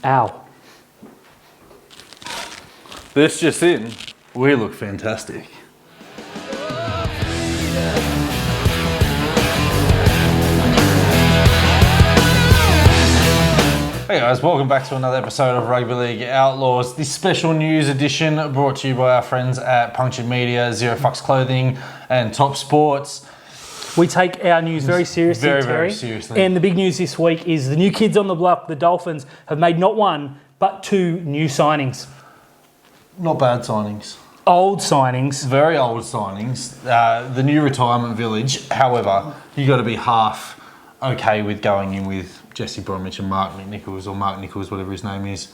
Ow. This just in, we look fantastic. Hey guys, welcome back to another episode of Rugby League Outlaws. This special news edition brought to you by our friends at Punctured Media, Zero Fucks Clothing and Top Sports. We take our news very seriously, Terry. Very seriously. And the big news this week is the new kids on the block, the Dolphins, have made not one, but two new signings. Not bad signings. Old signings. Very old signings. The new retirement village. However, you got to be half okay with going in with Jesse Bromwich and Mark Nichols, or Mark Nichols, whatever his name is,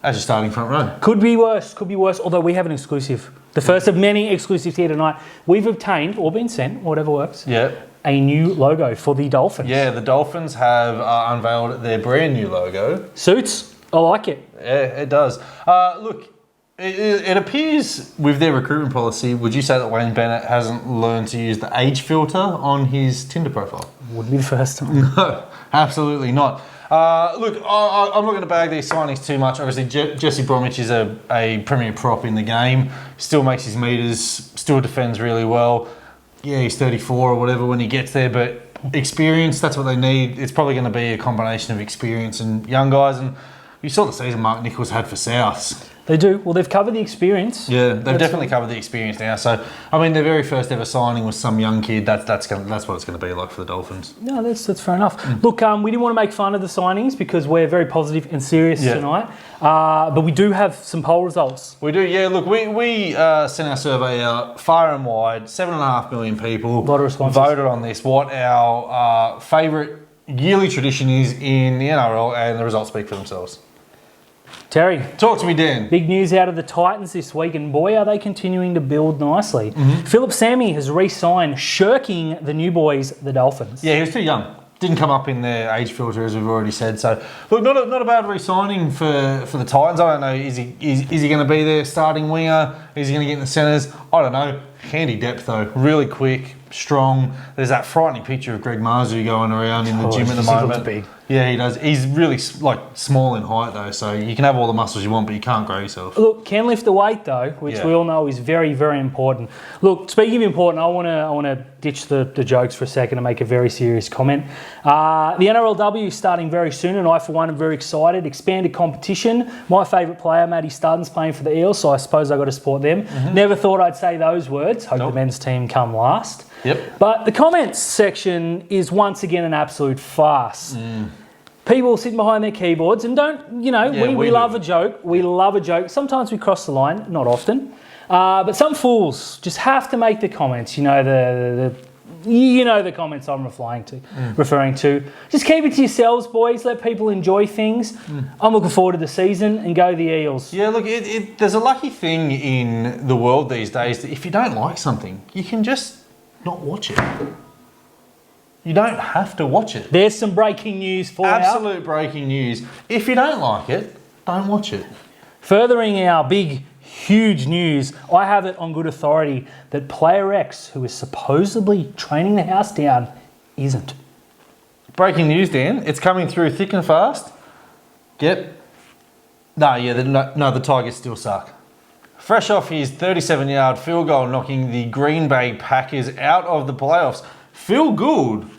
as your starting front row. Could be worse, although we have an exclusive. The first of many exclusives here tonight. We've obtained, or been sent, whatever works, a new logo for the Dolphins. Yeah, the Dolphins have unveiled their brand new logo. Suits. I like it. Yeah, it does. Look, it appears with their recruitment policy, would you say that Wayne Bennett hasn't learned to use the age filter on his Tinder profile? Wouldn't be the first time. No, absolutely not. Look, I'm not going to bag these signings too much. Obviously, Jesse Bromwich is a premier prop in the game. Still makes his meters, still defends really well. Yeah, he's 34 or whatever when he gets there, but experience, that's what they need. It's probably going to be a combination of experience and young guys. And you saw the season Mark Nichols had for Souths. They do. Well, they've covered the experience. Yeah, they've definitely covered the experience now. So, I mean, their very first ever signing was some young kid. That's what it's going to be like for the Dolphins. No, that's fair enough. Look, we didn't want to make fun of the signings because we're very positive and serious tonight. But we do have some poll results. We do, yeah. Look, we sent our survey out far and wide. 7.5 million people a lot of responses. Voted on this. What our favourite yearly tradition is in the NRL, and the results speak for themselves. Terry. Talk to me, Dan. Big news out of the Titans this week, and boy, are they continuing to build nicely. Philip Sammy has re-signed, shirking the new boys, the Dolphins. Yeah, he was too young. Didn't come up in their age filter, as we've already said. So, look, not a bad re-signing for the Titans. I don't know, is he going to be their starting winger? Is he going to get in the centres? I don't know. Handy depth, though. Really quick, strong. There's that frightening picture of Greg Marzu going around in the gym at the moment. Looks big. Yeah, he does. He's really small in height though, so you can have all the muscles you want, but you can't grow yourself. Look, can lift the weight though, which we all know is very, very important. Look, speaking of important, I want to ditch the jokes for a second and make a very serious comment. The NRLW is starting very soon, and I for one am very excited. Expanded competition. My favourite player, Matty Studden's playing for the Eels, so I suppose I got to support them. Never thought I'd say those words. Hope the men's team come last. Yep. But the comments section is once again an absolute farce. People sitting behind their keyboards and we love a joke. We love a joke. Sometimes we cross the line, not often. But some fools just have to make the comments. You know the comments I'm referring to. Just keep it to yourselves, boys. Let people enjoy things. I'm looking forward to the season, and go the Eels. Yeah, look, there's a lucky thing in the world these days that if you don't like something, you can just not watch it. You don't have to watch it. There's some breaking news for you. Absolute breaking news. If you don't like it, don't watch it. Furthering our big, huge news, I have it on good authority that Player X, who is supposedly training the house down, isn't. Breaking news, Dan. It's coming through thick and fast. Yep. The Tigers still suck. Fresh off his 37-yard field goal, knocking the Green Bay Packers out of the playoffs, Phil Gould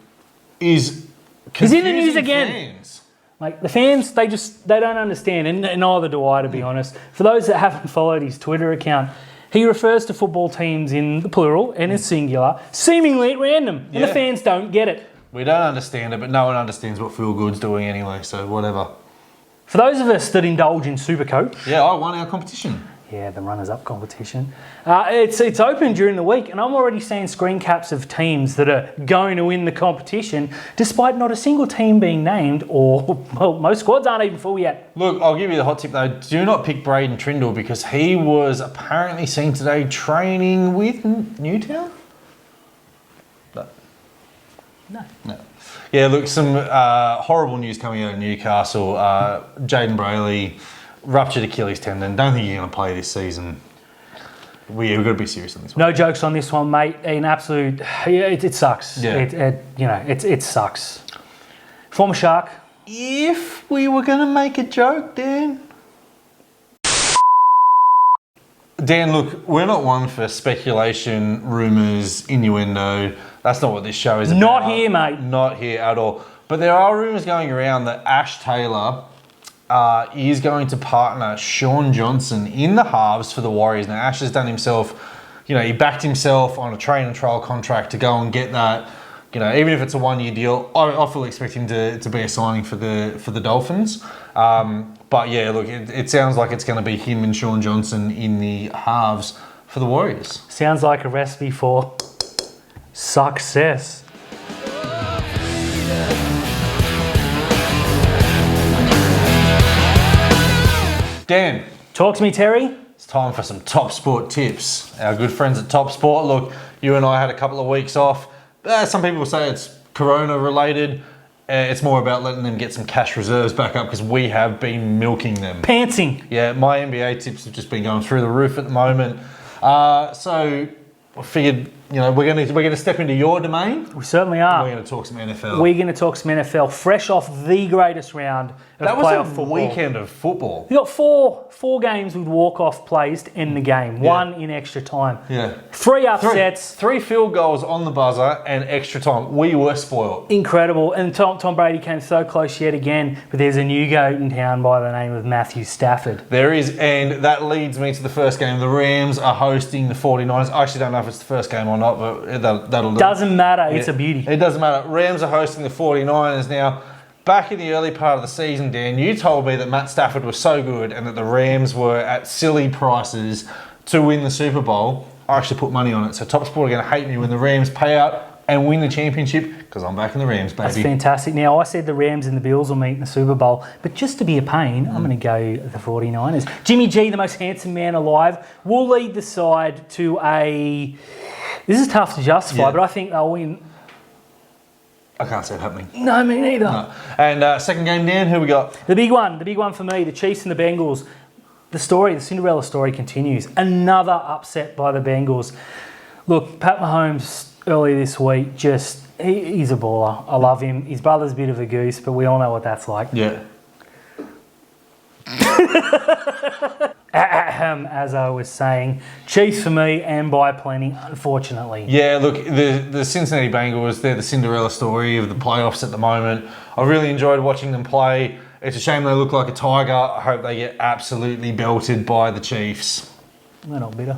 is He's in the news again. Fans. Like, the fans, they don't understand, and neither do I, to be honest. For those that haven't followed his Twitter account, he refers to football teams in the plural and in singular, seemingly at random, and the fans don't get it. We don't understand it, but no one understands what Phil Gould's doing anyway, so whatever. For those of us that indulge in Supercoach... Yeah, I won our competition. Yeah, the runners-up competition. It's open during the week, and I'm already seeing screen caps of teams that are going to win the competition, despite not a single team being named, or, well, most squads aren't even full yet. Look, I'll give you the hot tip though. Do not pick Braden Trindle because he was apparently seen today training with Newtown? No. Yeah, look, some horrible news coming out of Newcastle. Jaden Brayley ruptured Achilles tendon. Don't think you're going to play this season. We've got to be serious on this one. No jokes on this one, mate. An absolute... It sucks. Yeah. It sucks. Former Shark. if we were going to make a joke, Dan. Dan, look, we're not one for speculation, rumours, innuendo. That's not what this show is about. Not here, mate. Not here at all. But there are rumours going around that Ash Taylor is going to partner Sean Johnson in the halves for the Warriors. Now, Ash has done himself, he backed himself on a train and trial contract to go and get that. Even if it's a 1-year deal, I fully expect him to be a signing for the Dolphins. But yeah, look, it sounds like it's going to be him and Sean Johnson in the halves for the Warriors. Sounds like a recipe for success. Dan. Talk to me, Terry. It's time for some Top Sport tips. Our good friends at Top Sport. Look, you and I had a couple of weeks off. Some people say it's Corona related. It's more about letting them get some cash reserves back up because we have been milking them. Pantsing. Yeah, my NBA tips have just been going through the roof at the moment. So I figured, we're going to step into your domain. We certainly are. We're going to talk some NFL. We're going to talk some NFL, fresh off the greatest round of playoff football. That was a weekend of football. We got four games with walk-off plays to end the game. One in extra time. Yeah. 3 upsets. Three field goals on the buzzer and extra time. We were spoiled. Incredible. And Tom Brady came so close yet again, but there's a new goat in town by the name of Matthew Stafford. There is, and that leads me to the first game. The Rams are hosting the 49ers. I actually don't know if it's the first game or not, but that'll do. Doesn't matter. It's a beauty. It doesn't matter. Rams are hosting the 49ers now. Back in the early part of the season, Dan, you told me that Matt Stafford was so good and that the Rams were at silly prices to win the Super Bowl. I actually put money on it. So Top Sport are going to hate me when the Rams pay out and win the championship because I'm back in the Rams, baby. That's fantastic. Now, I said the Rams and the Bills will meet in the Super Bowl, but just to be a pain, I'm going to go the 49ers. Jimmy G, the most handsome man alive, will lead the side to a... This is tough to justify, but I think they'll win... I can't see it happening. No, me neither. No. And second game, Dan, who we got? The big one for me, the Chiefs and the Bengals. The Cinderella story continues. Another upset by the Bengals. Look, Pat Mahomes earlier this week, he's a baller. I love him. His brother's a bit of a goose, but we all know what that's like. Yeah. As I was saying, Chiefs for me and by plenty, unfortunately. Yeah, look, the Cincinnati Bengals, they're the Cinderella story of the playoffs at the moment. I really enjoyed watching them play. It's a shame they look like a tiger. I hope they get absolutely belted by the Chiefs. They're not bitter.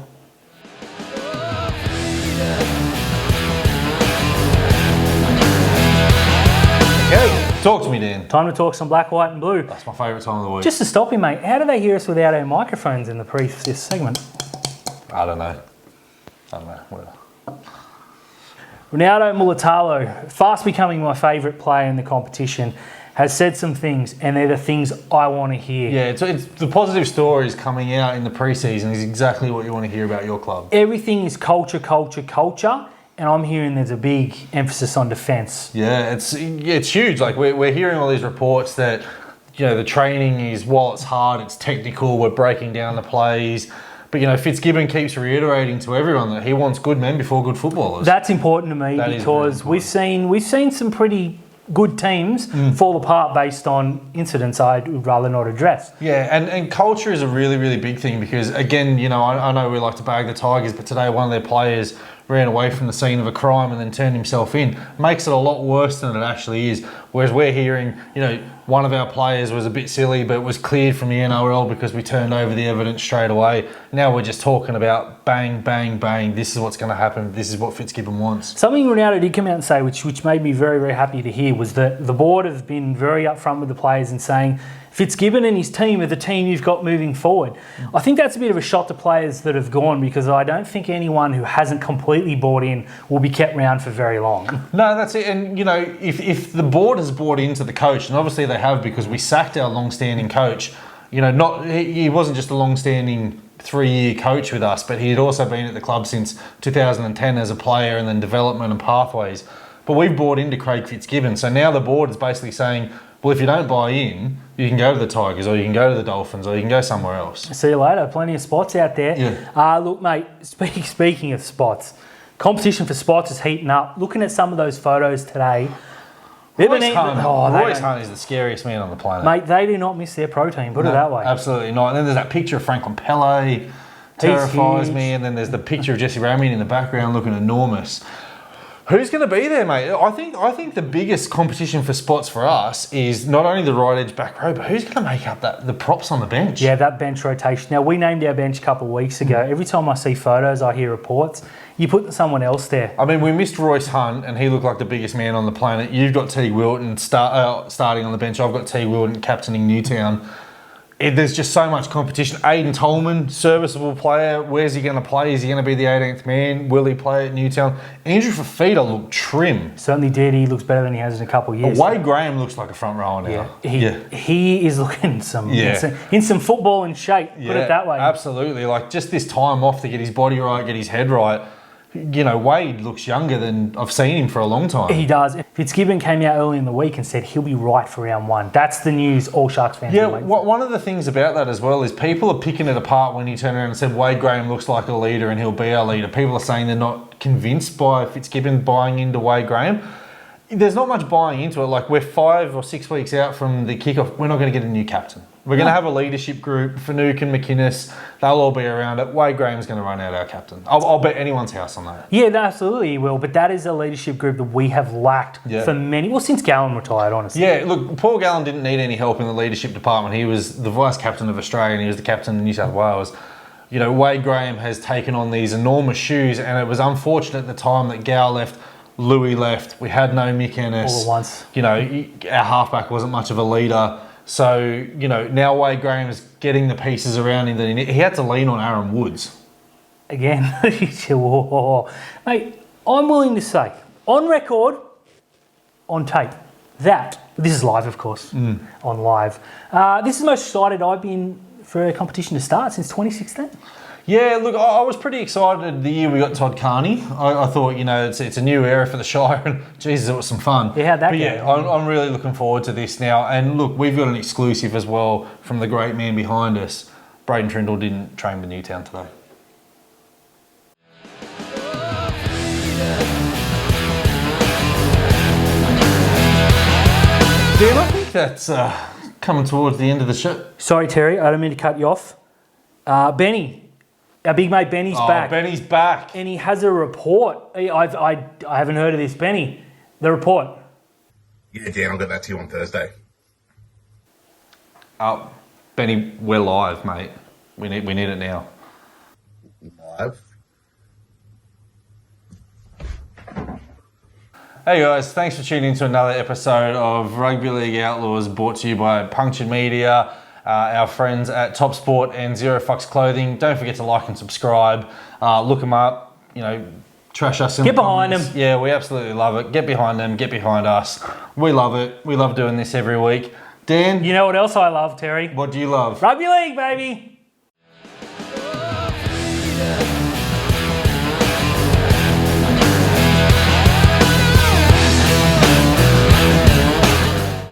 Talk to me, Dan. Time to talk some black, white and blue. That's my favourite time of the week. Just to stop you, mate, how do they hear us without our microphones in the previous segment? I don't know. Whatever. Ronaldo Mulitalo, fast becoming my favourite player in the competition, has said some things, and they're the things I want to hear. Yeah, it's the positive stories coming out in the preseason is exactly what you want to hear about your club. Everything is culture, and I'm hearing there's a big emphasis on defence. Yeah, it's huge. Like we're hearing all these reports that the training is, while it's hard, it's technical. We're breaking down the plays, but Fitzgibbon keeps reiterating to everyone that he wants good men before good footballers. That's important to me because we've seen some pretty good teams fall apart based on incidents I'd rather not address. Yeah, and culture is a really, really big thing because, again, I know we like to bag the Tigers, but today one of their players ran away from the scene of a crime and then turned himself in. Makes it a lot worse than it actually is. Whereas we're hearing, one of our players was a bit silly, but was cleared from the NRL because we turned over the evidence straight away. Now we're just talking about bang, bang, bang. This is what's going to happen. This is what Fitzgibbon wants. Something Ronaldo did come out and say, which made me very, very happy to hear, was that the board have been very upfront with the players and saying, Fitzgibbon and his team are the team you've got moving forward. I think that's a bit of a shot to players that have gone because I don't think anyone who hasn't completely bought in will be kept around for very long. No, that's it. And, if the board has bought into the coach, and obviously they have because we sacked our long-standing coach, he wasn't just a long-standing 3-year coach with us, but he had also been at the club since 2010 as a player and then development and pathways. But we've bought into Craig Fitzgibbon. So now the board is basically saying, well, if you don't buy in, you can go to the Tigers or you can go to the Dolphins or you can go somewhere else. See you later. Plenty of spots out there. Yeah. Look, mate, speaking of spots, competition for spots is heating up. Looking at some of those photos today, Royce Hunt is the scariest man on the planet. Mate, they do not miss their protein, put it that way. Absolutely not. And then there's that picture of Franklin Pele, terrifies me. And then there's the picture of Jesse Ramian in the background looking enormous. Who's going to be there, mate? I think the biggest competition for spots for us is not only the right edge back row, but who's going to make up the props on the bench? Yeah, that bench rotation. Now, we named our bench a couple of weeks ago. Every time I see photos, I hear reports. You put someone else there. I mean, we missed Royce Hunt, and he looked like the biggest man on the planet. You've got T. Wilton starting on the bench. I've got T. Wilton captaining Newtown. There's just so much competition. Aiden Tolman, serviceable player. Where's he going to play? Is he going to be the 18th man? Will he play at Newtown? Andrew Fafita looked trim. Certainly did. He looks better than he has in a couple of years. Wade Graham looks like a front rower now. He is looking in some football and shape, put it that way. Absolutely. Like, just this time off to get his body right, get his head right. You know, Wade looks younger than I've seen him for a long time. He does. Fitzgibbon came out early in the week and said he'll be right for round one. That's the news all Sharks fans are waiting for. One of the things about that as well is people are picking it apart when you turn around and said Wade Graham looks like a leader and he'll be our leader. People are saying they're not convinced by Fitzgibbon buying into Wade Graham. There's not much buying into it. Like, we're 5 or 6 weeks out from the kickoff. We're not going to get a new captain. We're going to have a leadership group. Fanuc and McInnes, they'll all be around it. Wade Graham's going to run out our captain. I'll bet anyone's house on that. Yeah, absolutely he will. But that is a leadership group that we have lacked for since Gallen retired, honestly. Yeah, look, Paul Gallen didn't need any help in the leadership department. He was the vice captain of Australia and he was the captain of New South Wales. You know, Wade Graham has taken on these enormous shoes, and it was unfortunate at the time that Gal left. Louis left. We had no Mick Ennis. All at once. You know, our halfback wasn't much of a leader. So, you know, now Wade Graham is getting the pieces around him that he had to lean on Aaron Woods. Again, mate, I'm willing to say, on record, on tape, this is live, of course, on live. This is the most excited I've been for a competition to start since 2016. Yeah, look, I was pretty excited the year we got Todd Carney. I thought, you know, it's a new era for the Shire, and Jesus, it was some fun. Yeah, how'd that go? Yeah, I'm really looking forward to this now. And look, we've got an exclusive as well from the great man behind us. Braden Trindle didn't train with Newtown today. Dan, I think that's coming towards the end of the show. Sorry, Terry, I don't mean to cut you off. Benny. Our big mate Benny's back. Benny's back. And he has a report. I haven't heard of this. Benny, the report. Yeah, Dan, I'll get that to you on Thursday. Benny, we're live, mate. We need it now. Live? Hey guys, thanks for tuning in to another episode of Rugby League Outlaws, brought to you by Punctured Media. Our friends at Top Sport and Zero Fucks Clothing. Don't forget to like and subscribe. Look them up. You know, trash us in Get the behind comments. them. Yeah, we absolutely love it. Get behind them. Get behind us. We love it. We love doing this every week. Dan? You know what else I love, Terry? What do you love? Rugby League, baby.